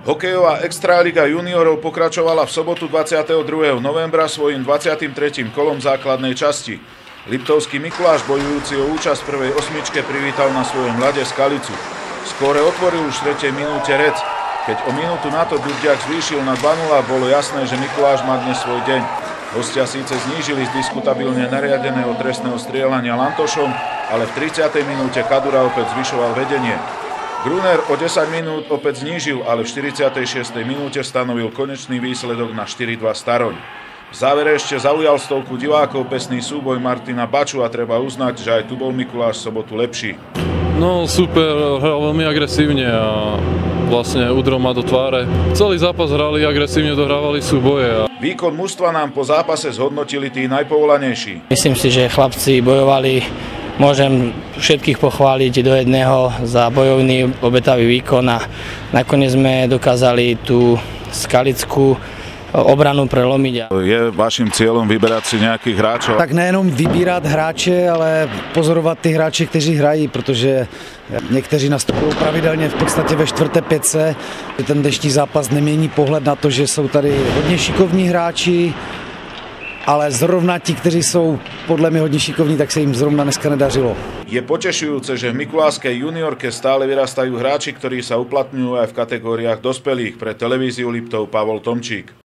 Hokejová extraliga juniorov pokračovala v sobotu 22. novembra svojím 23. kolom základnej časti. Liptovský Mikuláš, bojujúci o účasť v prvej osmičke, privítal na svojom ľade Skalicu. Skóre otvoril už v 3. minúte Rec. Keď o minútu na to Durdiak zvýšil na 2:0, bolo jasné, že Mikuláš má dnes svoj deň. Hostia síce znížili z diskutabilne nariadeného trestného strieľania Lantošom, ale v 30. minúte Kadura opäť zvyšoval vedenie. Gruner o 10 minút opäť znížil, ale v 46. minúte stanovil konečný výsledok na 4:2 Staroň. V závere ešte zaujal stovku divákov pesný súboj Martina Baču a treba uznať, že aj tu bol Mikuláš v sobotu lepší. No super, hral veľmi agresívne a vlastne udrel ma do tváre. Celý zápas hrali agresívne, dohrávali súboje. Výkon mužstva nám po zápase zhodnotili tí najpovolanejší. Myslím si, že chlapci bojovali. Môžem všetkých pochváliť do jedného za bojovný obetavý výkon a nakoniec sme dokázali tú skalickú obranu prelomiť. Je vašim cieľom vyberať si nejakých hráčov? Tak nejenom vybírat hráče, ale pozorovat ty hráče, kteří hrají, protože někteří nastupují pravidelně v podstatě ve čtvrté pětce. Ten dnešní zápas nemění pohled na to, že jsou tady hodně šikovní hráči, ale zrovna ti, kteří jsou podle mě hodně šikovní, tak se jim zrovna dneska nedařilo. Je potešujúce, že v mikulášskej juniorke stále vyrastajú hráči, ktorí sa uplatňujú aj v kategóriách dospelých. Pre televíziu Liptov Pavol Tomčík.